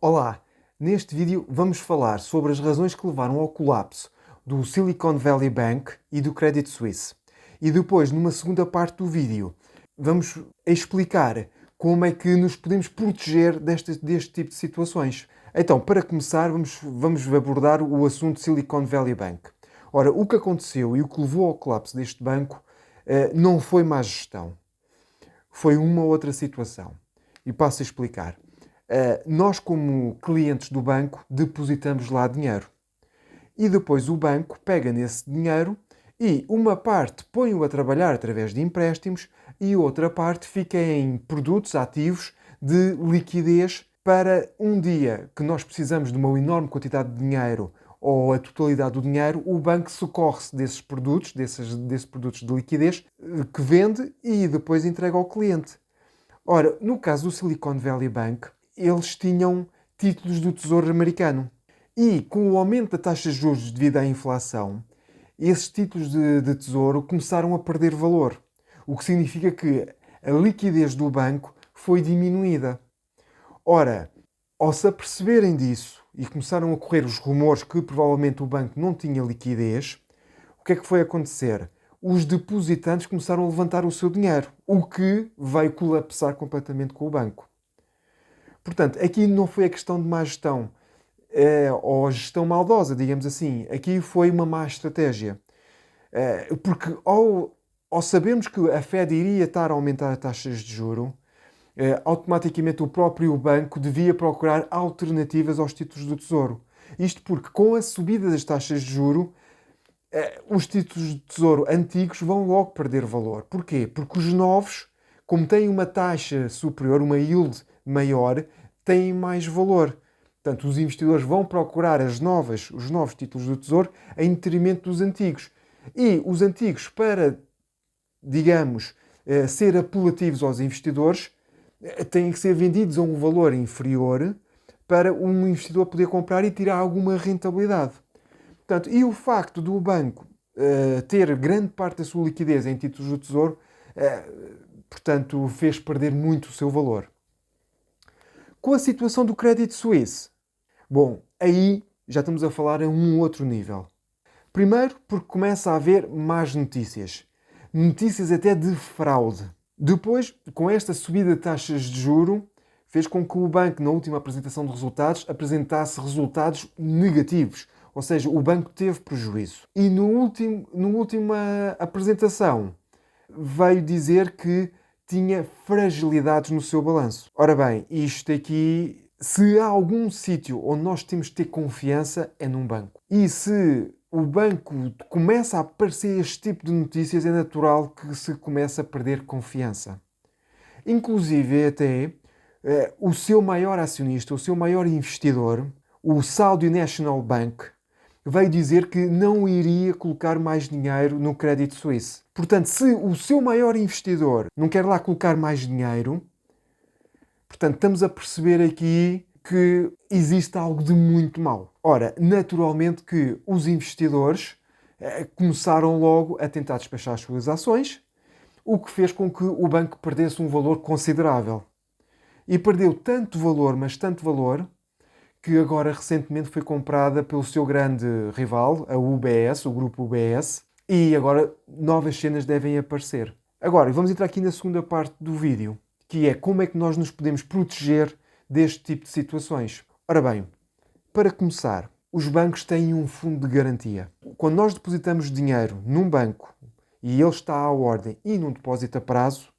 Olá, neste vídeo vamos falar sobre as razões que levaram ao colapso do Silicon Valley Bank e do Credit Suisse. E depois, numa segunda parte do vídeo, vamos explicar como é que nos podemos proteger deste tipo de situações. Então, para começar, vamos abordar o assunto Silicon Valley Bank. Ora, o que aconteceu e o que levou ao colapso deste banco não foi má gestão. Foi uma outra situação. E passo a explicar. Nós, como clientes do banco, depositamos lá dinheiro. E depois o banco pega nesse dinheiro e uma parte põe-o a trabalhar através de empréstimos e outra parte fica em produtos ativos de liquidez para um dia que nós precisamos de uma enorme quantidade de dinheiro ou a totalidade do dinheiro, o banco socorre-se desses produtos, desses produtos de liquidez, que vende e depois entrega ao cliente. Ora, no caso do Silicon Valley Bank, eles tinham títulos do Tesouro americano. E com o aumento da taxa de juros devido à inflação, esses títulos de tesouro começaram a perder valor. O que significa que a liquidez do banco foi diminuída. Ora, ao se aperceberem disso e começaram a correr os rumores que provavelmente o banco não tinha liquidez, o que é que foi acontecer? Os depositantes começaram a levantar o seu dinheiro, o que veio colapsar completamente com o banco. Portanto, aqui não foi a questão de má gestão, ou gestão maldosa, digamos assim. Aqui foi uma má estratégia. Porque ao sabermos que a Fed iria estar a aumentar as taxas de juro, automaticamente o próprio banco devia procurar alternativas aos títulos do Tesouro. Isto porque com a subida das taxas de juro, os títulos de Tesouro antigos vão logo perder valor. Porquê? Porque os novos, como têm uma taxa superior, uma yield maior, têm mais valor. Portanto, os investidores vão procurar os novos títulos do Tesouro em detrimento dos antigos. E os antigos, para, digamos, ser apelativos aos investidores, têm que ser vendidos a um valor inferior para um investidor poder comprar e tirar alguma rentabilidade. Portanto, e o facto do banco ter grande parte da sua liquidez em títulos do Tesouro, portanto, fez perder muito o seu valor. Com a situação do Credit Suisse, bom, aí já estamos a falar a um outro nível. Primeiro, porque começa a haver más notícias. Notícias até de fraude. Depois, com esta subida de taxas de juro, fez com que o banco, na última apresentação de resultados, apresentasse resultados negativos. Ou seja, o banco teve prejuízo. E na última apresentação, veio dizer que tinha fragilidades no seu balanço. Ora bem, isto aqui, se há algum sítio onde nós temos de ter confiança, é num banco. E se o banco começa a aparecer este tipo de notícias, é natural que se comece a perder confiança. Inclusive, até o seu maior acionista, o seu maior investidor, o Saudi National Bank, veio dizer que não iria colocar mais dinheiro no Credit Suisse. Portanto, se o seu maior investidor não quer lá colocar mais dinheiro, portanto, estamos a perceber aqui que existe algo de muito mal. Ora, naturalmente que os investidores começaram logo a tentar despachar as suas ações, o que fez com que o banco perdesse um valor considerável. E perdeu tanto valor, mas tanto valor, que agora recentemente foi comprada pelo seu grande rival, a UBS, o grupo UBS, e agora novas cenas devem aparecer. Agora, vamos entrar aqui na segunda parte do vídeo, que é como é que nós nos podemos proteger deste tipo de situações. Ora bem, para começar, os bancos têm um fundo de garantia. Quando nós depositamos dinheiro num banco e ele está à ordem e num depósito a prazo,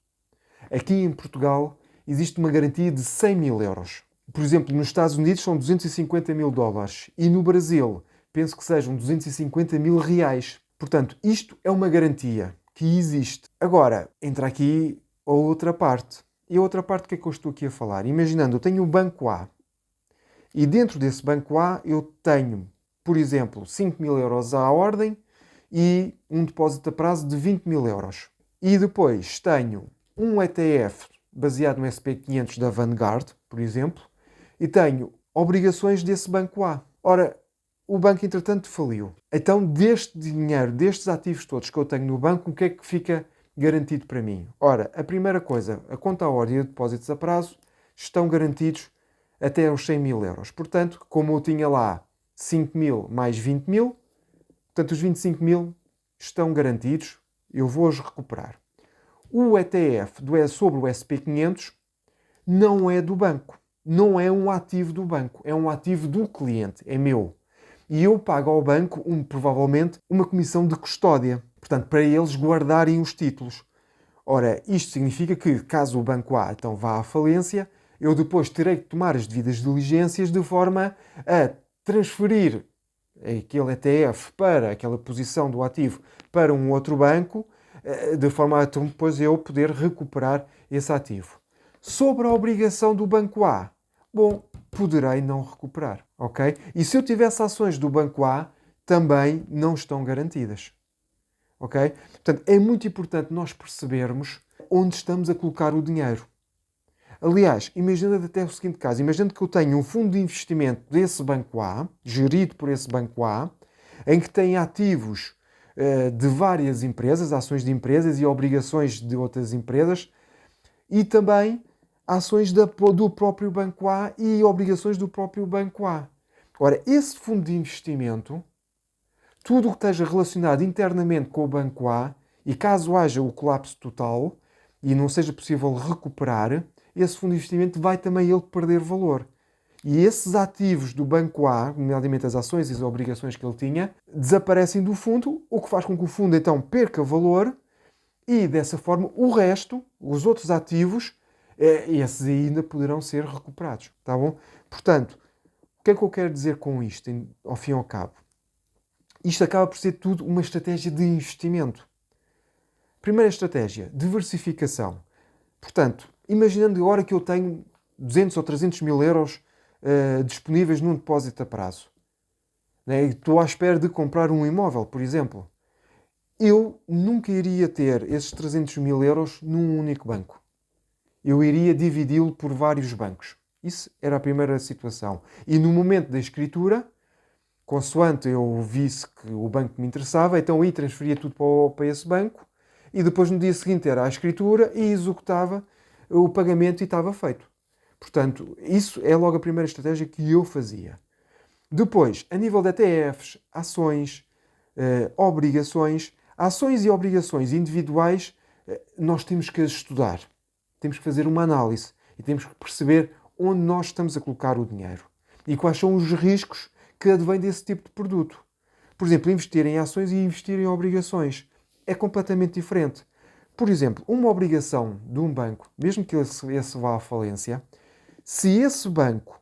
aqui em Portugal existe uma garantia de 100 mil euros. Por exemplo, nos Estados Unidos são 250 mil dólares e no Brasil penso que sejam 250 mil reais. Portanto, isto é uma garantia que existe. Agora, entra aqui a outra parte. E a outra parte que é que eu estou aqui a falar? Imaginando, eu tenho o banco A e dentro desse banco A eu tenho, por exemplo, 5 mil euros à ordem e um depósito a prazo de 20 mil euros. E depois tenho um ETF baseado no SP500 da Vanguard, por exemplo, e tenho obrigações desse banco A. Ora, o banco, entretanto, faliu. Então, deste dinheiro, destes ativos todos que eu tenho no banco, o que é que fica garantido para mim? Ora, a primeira coisa, a conta à ordem e os depósitos a prazo estão garantidos até aos 100 mil euros. Portanto, como eu tinha lá 5 mil mais 20 mil, portanto os 25 mil estão garantidos, eu vou-os recuperar. O ETF sobre o SP500 não é do banco, não é um ativo do banco, é um ativo do cliente, é meu. E eu pago ao banco, provavelmente, uma comissão de custódia, portanto, para eles guardarem os títulos. Ora, isto significa que, caso o banco A então vá à falência, eu depois terei que tomar as devidas diligências de forma a transferir aquele ETF para aquela posição do ativo para um outro banco, de forma a depois eu poder recuperar esse ativo. Sobre a obrigação do banco A, bom, poderei não recuperar, ok? E se eu tivesse ações do banco A, também não estão garantidas, ok? Portanto, é muito importante nós percebermos onde estamos a colocar o dinheiro. Aliás, imaginando até o seguinte caso, imaginando que eu tenho um fundo de investimento desse banco A, gerido por esse banco A, em que tem ativos de várias empresas, ações de empresas e obrigações de outras empresas, e também ações do próprio banco A e obrigações do próprio banco A. Ora, esse fundo de investimento, tudo o que esteja relacionado internamente com o banco A, e caso haja o colapso total e não seja possível recuperar, esse fundo de investimento vai também ele perder valor. E esses ativos do banco A, nomeadamente as ações e as obrigações que ele tinha, desaparecem do fundo, o que faz com que o fundo então perca valor e dessa forma o resto, os outros ativos, esses ainda poderão ser recuperados. Tá bom? Portanto, o que é que eu quero dizer com isto, ao fim e ao cabo? Isto acaba por ser tudo uma estratégia de investimento. Primeira estratégia, diversificação. Portanto, imaginando agora que eu tenho 200 ou 300 mil euros disponíveis num depósito a prazo, né? E estou à espera de comprar um imóvel, por exemplo. Eu nunca iria ter esses 300 mil euros num único banco. Eu iria dividi-lo por vários bancos. Isso era a primeira situação. E no momento da escritura, consoante eu visse que o banco me interessava, então aí transferia tudo para esse banco e depois no dia seguinte era a escritura e executava o pagamento e estava feito. Portanto, isso é logo a primeira estratégia que eu fazia. Depois, a nível de ETFs, ações, obrigações, ações e obrigações individuais, nós temos que estudar. Temos que fazer uma análise e temos que perceber onde nós estamos a colocar o dinheiro e quais são os riscos que advêm desse tipo de produto. Por exemplo, investir em ações e investir em obrigações é completamente diferente. Por exemplo, uma obrigação de um banco, mesmo que esse vá à falência, se esse banco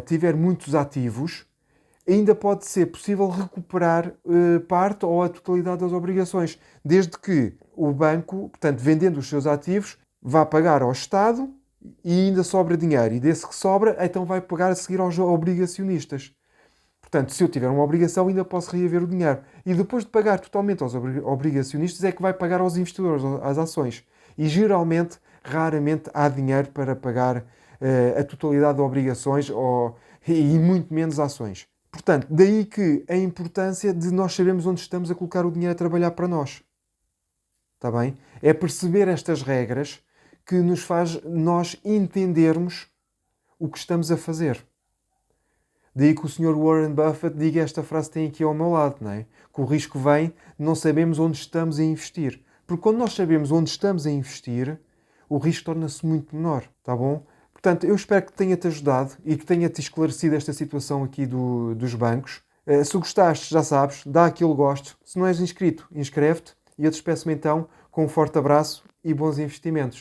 tiver muitos ativos, ainda pode ser possível recuperar parte ou a totalidade das obrigações, desde que o banco, portanto, vendendo os seus ativos, vá pagar ao Estado e ainda sobra dinheiro. E desse que sobra, então vai pagar a seguir aos obrigacionistas. Portanto, se eu tiver uma obrigação, ainda posso reaver o dinheiro. E depois de pagar totalmente aos obrigacionistas, é que vai pagar aos investidores, às ações. E geralmente, raramente, há dinheiro para pagar a totalidade de obrigações e muito menos ações. Portanto, daí que a importância de nós sabermos onde estamos a colocar o dinheiro a trabalhar para nós. Está bem? É perceber estas regras que nos faz nós entendermos o que estamos a fazer. Daí que o Sr. Warren Buffett diga esta frase que tem aqui ao meu lado, não é? Que o risco vem de não sabemos onde estamos a investir. Porque quando nós sabemos onde estamos a investir, o risco torna-se muito menor, tá bom? Portanto, eu espero que tenha-te ajudado e que tenha-te esclarecido esta situação aqui dos bancos. Se gostaste, já sabes, dá aquele gosto. Se não és inscrito, inscreve-te e eu despeço-me então com um forte abraço e bons investimentos.